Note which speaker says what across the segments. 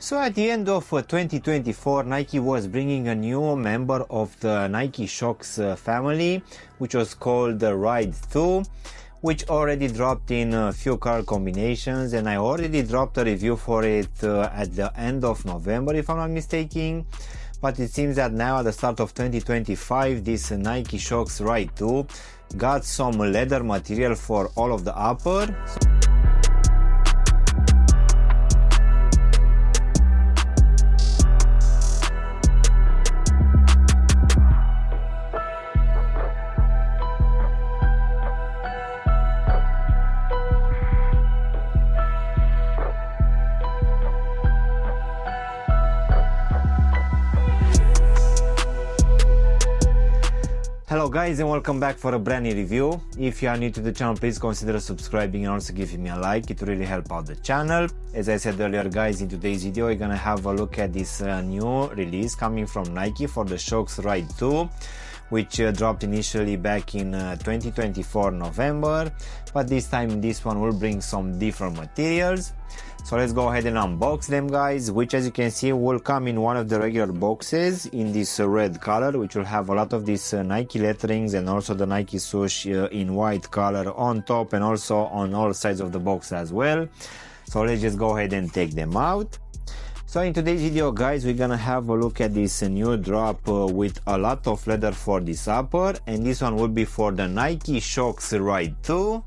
Speaker 1: So at the end of 2024, Nike was bringing a new member of the Nike Shox family, which was called the Ride 2, which already dropped in a few color combinations, and I already dropped a review for it at the end of November, if I'm not mistaken. But it seems that now at the start of 2025, this Nike Shox Ride 2 got some leather material for all of the upper. Hello guys, and welcome back for a brand new review. If you are new to the channel, please consider subscribing and also giving me a like. It will really help out the channel. As I said earlier guys, in today's video we're gonna have a look at this new release coming from Nike for the Shox Ride 2, which dropped initially back in 2024 November, but this time this one will bring some different materials. So let's go ahead and unbox them guys, which as you can see will come in one of the regular boxes in this red color, which will have a lot of these Nike letterings and also the Nike swoosh in white color on top and also on all sides of the box as well. So let's just go ahead and take them out. So in today's video guys, we're gonna have a look at this new drop with a lot of leather for this upper, and this one will be for the Nike Shox Ride 2.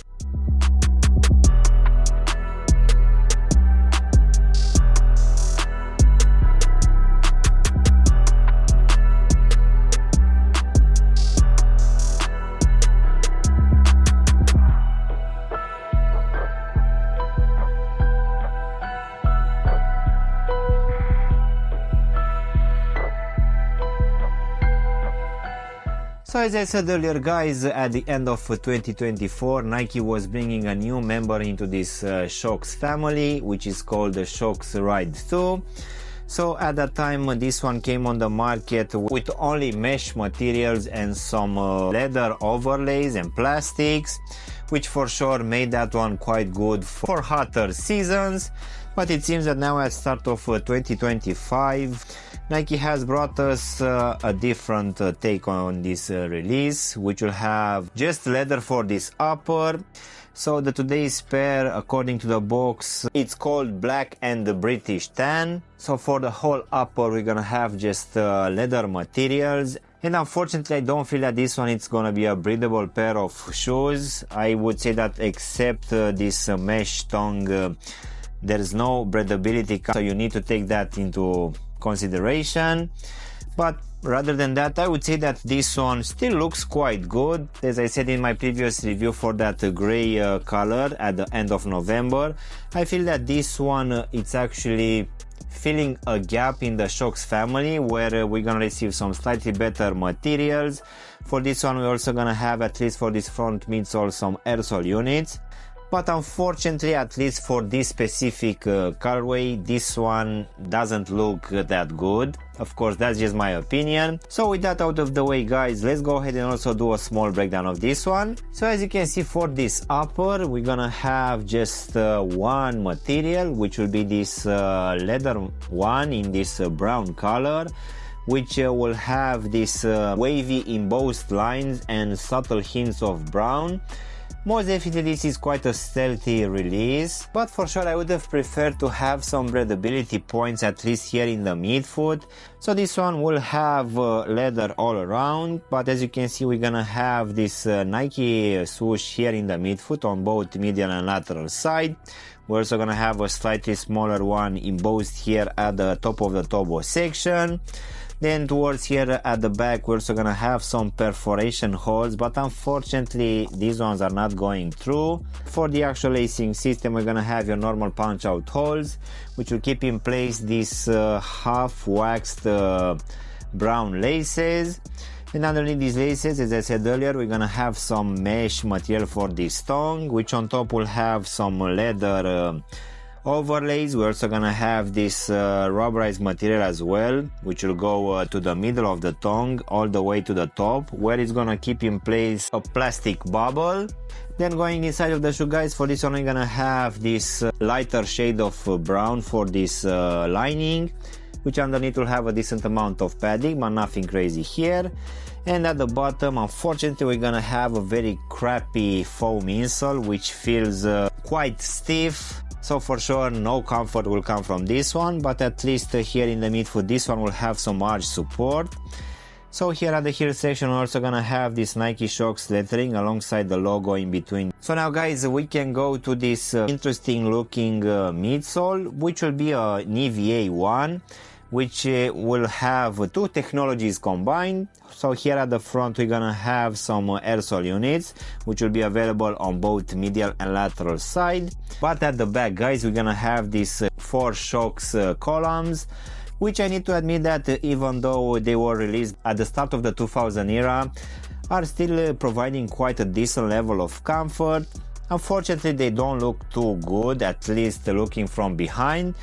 Speaker 1: So as I said earlier guys, at the end of 2024, Nike was bringing a new member into this Shox family, which is called the Shox Ride 2. So at that time this one came on the market with only mesh materials and some leather overlays and plastics, which for sure made that one quite good for hotter seasons. But it seems that now at start of 2025, Nike has brought us a different take on this release, which will have just leather for this upper. So the today's pair, according to the box, it's called Black and the British Tan. So for the whole upper we're gonna have just leather materials. And unfortunately I don't feel that this one it's gonna be a breathable pair of shoes. I would say that except this mesh tongue, there's no breathability, so you need to take that into consideration. But rather than that, I would say that this one still looks quite good. As I said in my previous review for that gray color at the end of November, I feel that this one it's actually filling a gap in the Shox family, where we're gonna receive some slightly better materials. For this one we're also gonna have, at least for this front midsole, some air sole units. But unfortunately, at least for this specific colorway, this one doesn't look that good. Of course, that's just my opinion. So with that out of the way guys, let's go ahead and also do a small breakdown of this one. So as you can see, for this upper, we're gonna have just one material, which will be this leather one in this brown color, which will have this wavy embossed lines and subtle hints of brown. Most definitely this is quite a stealthy release, but for sure I would have preferred to have some breathability points at least here in the midfoot. So this one will have leather all around, but as you can see we're gonna have this Nike swoosh here in the midfoot on both medial and lateral side. We're also gonna have a slightly smaller one embossed here at the top of the tobo section. Then towards here at the back we're also gonna have some perforation holes, but unfortunately these ones are not going through. For the actual lacing system we're gonna have your normal punch out holes, which will keep in place these half waxed brown laces. And underneath these laces, as I said earlier, we're gonna have some mesh material for this tongue, which on top will have some leather overlays. We're also gonna have this rubberized material as well, which will go to the middle of the tongue all the way to the top, where it's gonna keep in place a plastic bubble. Then going inside of the shoe, guys, for this one I'm gonna have this lighter shade of brown for this lining, which underneath will have a decent amount of padding, but nothing crazy here. And at the bottom, unfortunately, we're gonna have a very crappy foam insole, which feels quite stiff. So for sure no comfort will come from this one, but at least here in the midfoot this one will have some arch support. So here at the heel section we're also gonna have this Nike Shox lettering alongside the logo in between. So now, guys, we can go to this interesting looking midsole, which will be an EVA one, which will have two technologies combined. So here at the front we're gonna have some airsole units, which will be available on both medial and lateral side. But at the back, guys, we're gonna have these 4 Shox columns, which I need to admit that even though they were released at the start of the 2000 era, are still providing quite a decent level of comfort. Unfortunately, they don't look too good, at least looking from behind.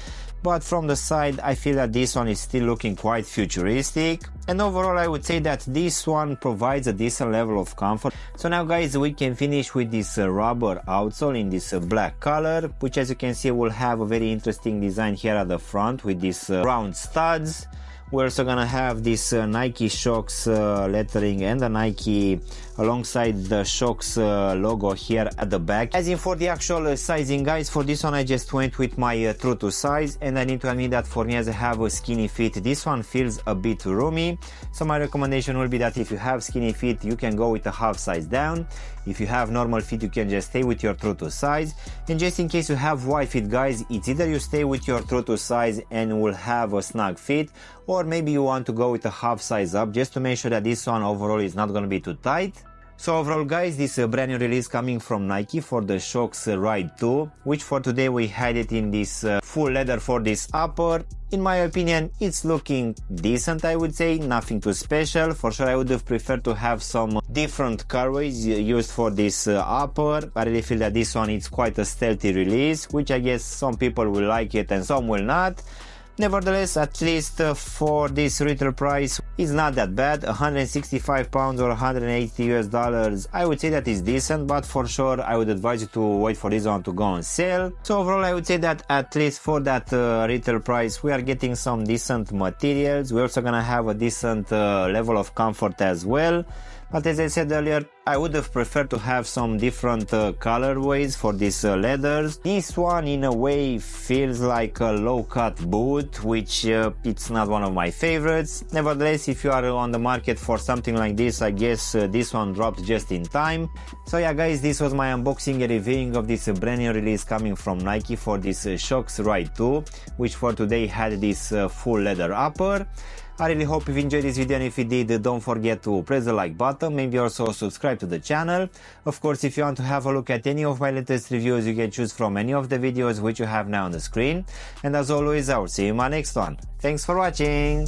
Speaker 1: But from the side I feel that this one is still looking quite futuristic, and overall I would say that this one provides a decent level of comfort. So now, guys, we can finish with this rubber outsole in this black color, which as you can see will have a very interesting design here at the front with these round studs. We're also gonna have this Nike Shox lettering and the Nike alongside the Shox logo here at the back. As in for the actual sizing, guys, for this one I just went with my true to size, and I need to admit that for me, as I have a skinny feet, this one feels a bit roomy. So my recommendation will be that if you have skinny feet, you can go with a half size down. If you have normal feet, you can just stay with your true to size. And just in case you have wide feet, guys, it's either you stay with your true to size and will have a snug fit, or maybe you want to go with a half size up just to make sure that this one overall is not going to be too tight. So overall, guys, this brand new release coming from Nike for the Shox Ride 2, which for today we had it in this full leather for this upper. In my opinion, it's looking decent, I would say, nothing too special. For sure I would have preferred to have some different colorways used for this upper. I really feel that this one is quite a stealthy release, which I guess some people will like it and some will not. Nevertheless, at least for this retail price, it's not that bad. 165 pounds or 180 US dollars, I would say that is decent, but for sure I would advise you to wait for this one to go on sale. So overall I would say that at least for that retail price we are getting some decent materials. We're also gonna have a decent level of comfort as well. But as I said earlier, I would have preferred to have some different colorways for these leathers. This one in a way feels like a low-cut boot, which it's not one of my favorites. Nevertheless, if you are on the market for something like this, I guess this one dropped just in time. So yeah, guys, this was my unboxing and reviewing of this brand new release coming from Nike for this Shox Ride 2, which for today had this full leather upper. I really hope you've enjoyed this video, and if you did, don't forget to press the like button, maybe also subscribe to the channel. Of course, if you want to have a look at any of my latest reviews, you can choose from any of the videos which you have now on the screen. And as always, I will see you in my next one. Thanks for watching!